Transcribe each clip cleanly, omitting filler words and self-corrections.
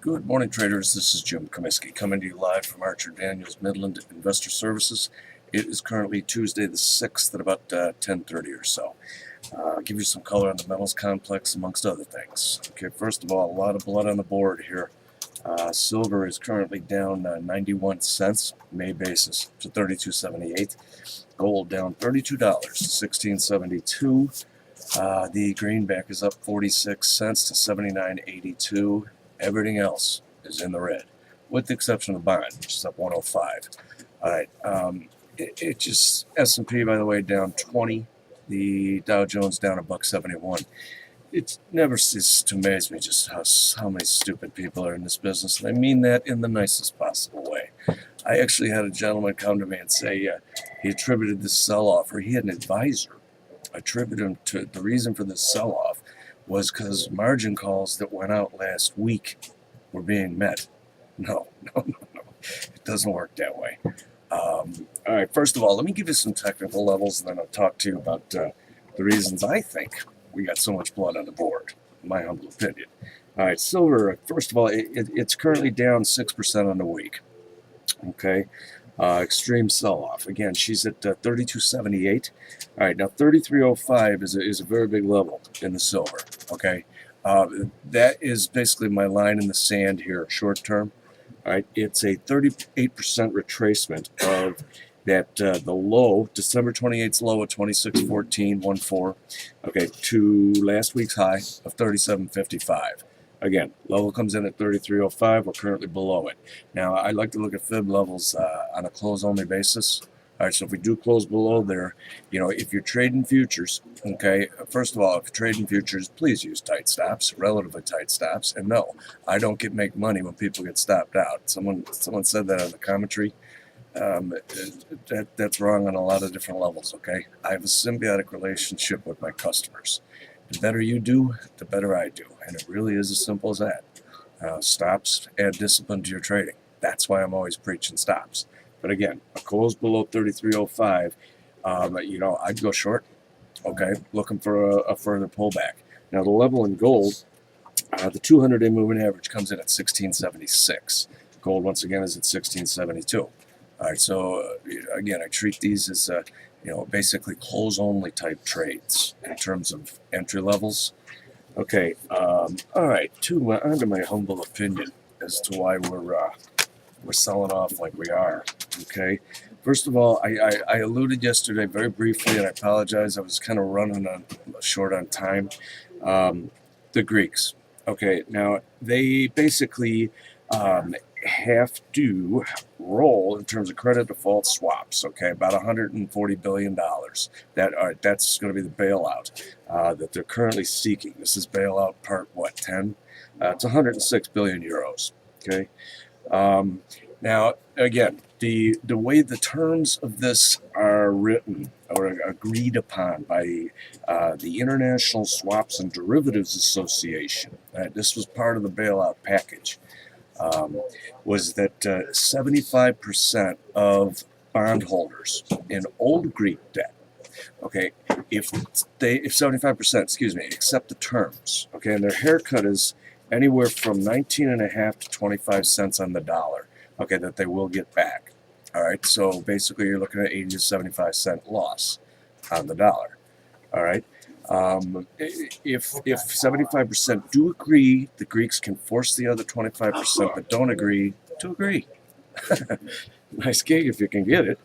Good morning, traders. This is Jim Comiskey coming to you live from Archer Daniels Midland Investor Services. It is currently Tuesday the 6th at about 10:30 or so. I'll give you some color on the metals complex amongst other things. Okay, first of all, a lot of blood on the board here. Silver is currently down 91 cents May basis to 32.78. Gold down $32 to 16.72. The greenback is up 46 cents to 79.82. Everything else is in the red, with the exception of bond, which is up 105. All right, it just S&P, by the way, down 20. The Dow Jones down $171. It never ceases to amaze me just how many stupid people are in this business, and I mean that in the nicest possible way. I actually had a gentleman come to me and say he attributed this sell-off, or he had an advisor attribute him to the reason for this sell-off was because margin calls that went out last week were being met. No. It doesn't work that way. All right, first of all, let me give you some technical levels, and then I'll talk to you about the reasons I think we got so much blood on the board, in my humble opinion. All right, silver, first of all, it's currently down 6% on the week. Okay, extreme sell-off. Again, she's at 32.78. All right, now 33.05 is a very big level in the silver. Okay, that is basically my line in the sand here, short term. All right, it's a 38% retracement of that the low, December 28th's low of 26.14.14. Okay, to last week's high of 37.55. Again, level comes in at 33.05. We're currently below it. Now, I like to look at fib levels on a close-only basis. All right, so if we do close below there, if you're trading futures, okay, first of all, if you're trading futures, please use tight stops, relatively tight stops. And no, I don't make money when people get stopped out. Someone said that on the commentary. That's wrong on a lot of different levels, okay? I have a symbiotic relationship with my customers. The better you do, the better I do. And it really is as simple as that. Stops add discipline to your trading. That's why I'm always preaching stops. But again, a close below 33.05, I'd go short, okay, looking for a further pullback. Now, the level in gold, the 200-day moving average comes in at 16.76. Gold, once again, is at 16.72. All right, so again, I treat these as basically close-only type trades in terms of entry levels. Okay, all right, on to my humble opinion as to why we're selling off like we are. Okay, first of all, I alluded yesterday very briefly, and I apologize. I was kind of running short on time. The Greeks. Okay, now they basically have to roll in terms of credit default swaps. Okay, about $140 billion. That's going to be the bailout that they're currently seeking. This is bailout part 10? It's 106 billion euros. Okay. Now, again, the way the terms of this are written or agreed upon by the International Swaps and Derivatives Association, this was part of the bailout package, was that 75% of bondholders in old Greek debt, okay, if 75%, accept the terms, okay, and their haircut is anywhere from 19.5 to 25 cents on the dollar, okay, that they will get back. All right, so basically you're looking at 80 to 75 cent loss on the dollar. All right, if 75% do agree, the Greeks can force the other 25% that don't agree to agree. Nice gig if you can get it.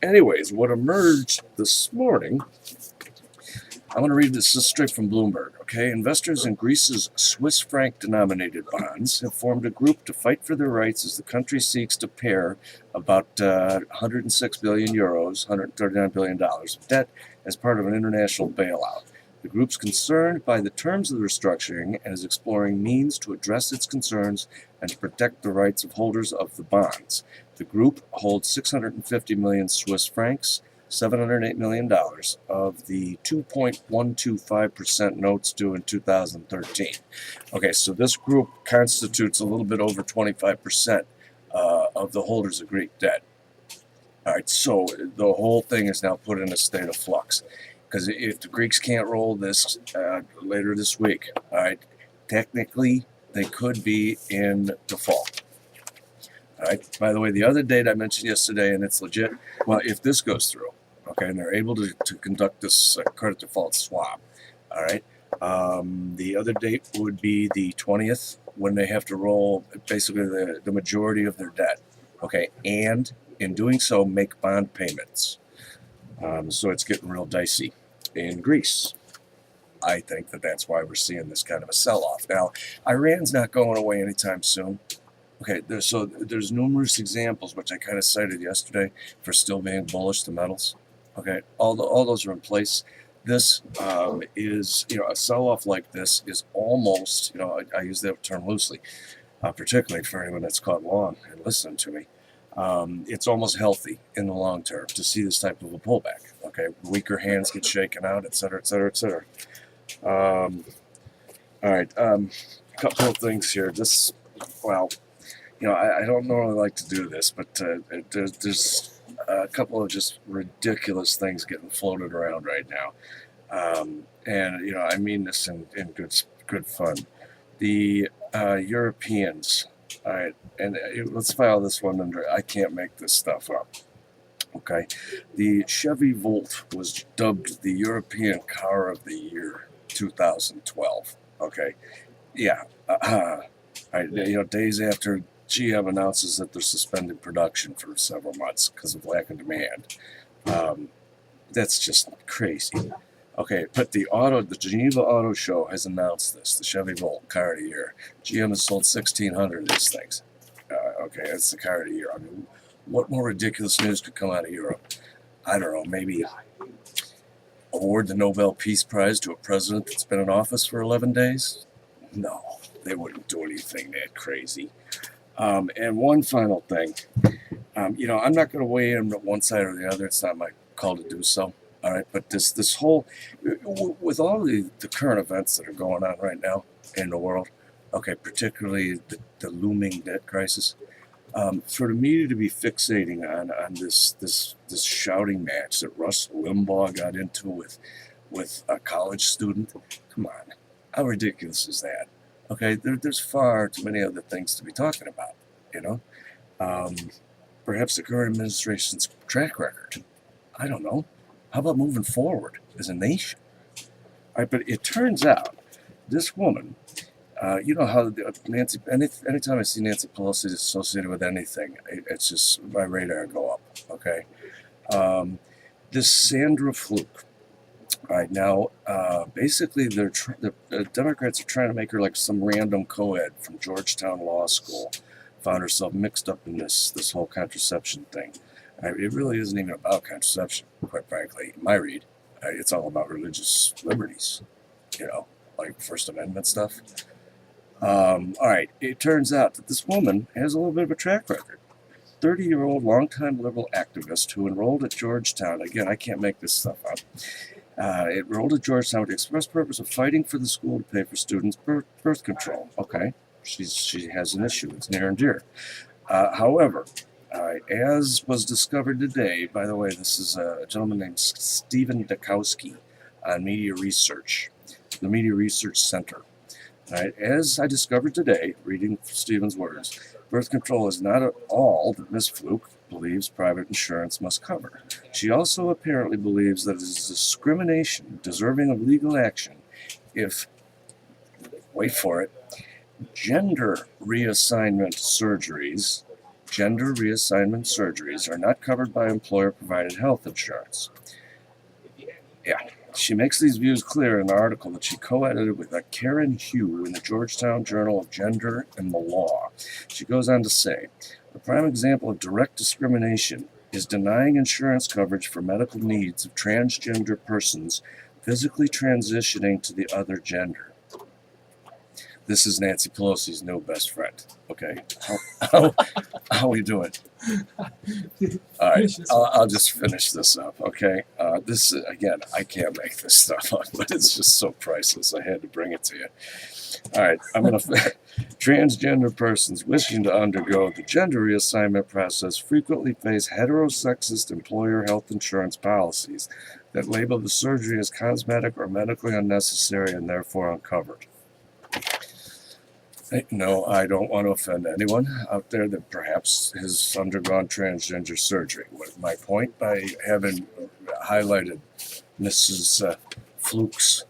Anyways, what emerged this morning, I'm going to read this straight from Bloomberg. Okay, investors in Greece's Swiss franc-denominated bonds have formed a group to fight for their rights as the country seeks to pare about 106 billion euros, $139 billion of debt as part of an international bailout. The group's concerned by the terms of the restructuring and is exploring means to address its concerns and to protect the rights of holders of the bonds. The group holds 650 million Swiss francs, $708 million of the 2.125% notes due in 2013. Okay, so this group constitutes a little bit over 25% of the holders of Greek debt. All right, so the whole thing is now put in a state of flux. Because if the Greeks can't roll this later this week, all right, technically they could be in default. All right. By the way, the other date I mentioned yesterday, and it's legit. Well, if this goes through, okay, and they're able to conduct this credit default swap, all right, the other date would be the 20th, when they have to roll basically the majority of their debt, okay, and in doing so, make bond payments. So it's getting real dicey in Greece. I think that's why we're seeing this kind of a sell-off. Now, Iran's not going away anytime soon. Okay, there's numerous examples, which I kind of cited yesterday, for still being bullish to metals. Okay, all those are in place. This is, a sell-off like this is almost, I use that term loosely, particularly for anyone that's caught long and listening to me. It's almost healthy in the long term to see this type of a pullback. Okay, weaker hands get shaken out, et cetera, et cetera, et cetera. All right, a couple of things here. I don't normally like to do this, but there's a couple of just ridiculous things getting floated around right now. And I mean this in good fun. The Europeans, all right, and let's file this one under, I can't make this stuff up. Okay, the Chevy Volt was dubbed the European Car of the Year 2012. Okay, yeah, days after GM announces that they're suspending production for several months because of lack of demand. That's just crazy. Okay, but the Geneva Auto Show has announced this, the Chevy Volt Car of the Year. GM has sold 1,600 of these things. Okay, that's the Car of the Year. I mean, what more ridiculous news could come out of Europe? I don't know, maybe award the Nobel Peace Prize to a president that's been in office for 11 days? No, they wouldn't do anything that crazy. And one final thing, I'm not going to weigh in on one side or the other. It's not my call to do so. All right, but this whole, with all the current events that are going on right now in the world, okay, particularly the looming debt crisis, for the media to be fixating on this shouting match that Rush Limbaugh got into with a college student, come on, how ridiculous is that? Okay, there's far too many other things to be talking about, Perhaps the current administration's track record. I don't know. How about moving forward as a nation? All right, but it turns out this woman, you know how Nancy, anytime I see Nancy Pelosi associated with anything, it's just my radar go up, okay? This Sandra Fluke, all right, now, basically the Democrats are trying to make her like some random co-ed from Georgetown Law School. Found herself mixed up in this whole contraception thing. It really isn't even about contraception, quite frankly. In my read, it's all about religious liberties, like First Amendment stuff. All right, it turns out that this woman has a little bit of a track record. 30-year-old longtime liberal activist who enrolled at Georgetown. Again, I can't make this stuff up. Enrolled at Georgetown with the express purpose of fighting for the school to pay for students' birth control. Okay, she has an issue. It's near and dear. However, as was discovered today, by the way, this is a gentleman named Stephen Dukowski on Media Research, the Media Research Center. All right, as I discovered today, reading Stephen's words, birth control is not at all that Miss Fluke believes private insurance must cover. She also apparently believes that it is discrimination deserving of legal action if, wait for it, gender reassignment surgeries are not covered by employer-provided health insurance. Yeah, she makes these views clear in an article that she co-edited with Karen Hugh in the Georgetown Journal of Gender and the Law. She goes on to say, the prime example of direct discrimination is denying insurance coverage for medical needs of transgender persons physically transitioning to the other gender. This is Nancy Pelosi's new best friend. Okay, how are we doing? All right, I'll just finish this up. Okay, this again, I can't make this stuff up, but it's just so priceless. I had to bring it to you. All right, transgender persons wishing to undergo the gender reassignment process frequently face heterosexist employer health insurance policies that label the surgery as cosmetic or medically unnecessary and therefore uncovered. No, I don't want to offend anyone out there that perhaps has undergone transgender surgery. My point by having highlighted Mrs. Fluke's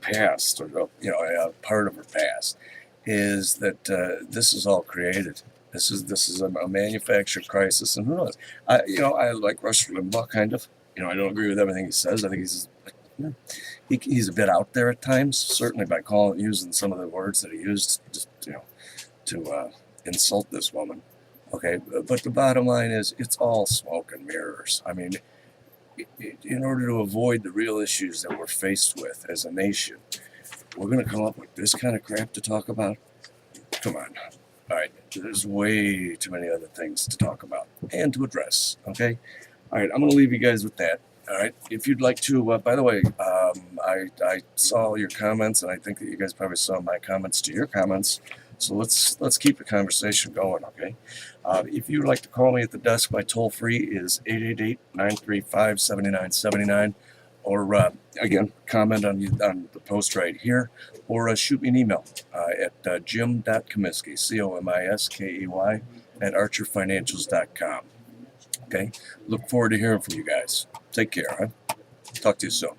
past, or part of her past, is that this is all created. This is a manufactured crisis, and who knows? I like Rush Limbaugh, kind of. I don't agree with everything he says. I think he's a bit out there at times, certainly by using some of the words that he used, just to insult this woman. Okay, but the bottom line is, it's all smoke and mirrors. I mean, in order to avoid the real issues that we're faced with as a nation, we're going to come up with this kind of crap to talk about. Come on. All right, there's way too many other things to talk about and to address. Okay. All right, I'm going to leave you guys with that. All right. If you'd like to, by the way, I saw your comments, and I think that you guys probably saw my comments to your comments. So let's keep the conversation going, okay? If you'd like to call me at the desk, my toll free is 888-935-7979, or again, comment on the post right here, or shoot me an email at jim.comiskey, COMISKEY, at archerfinancials.com. Okay, look forward to hearing from you guys. Take care, huh? Talk to you soon.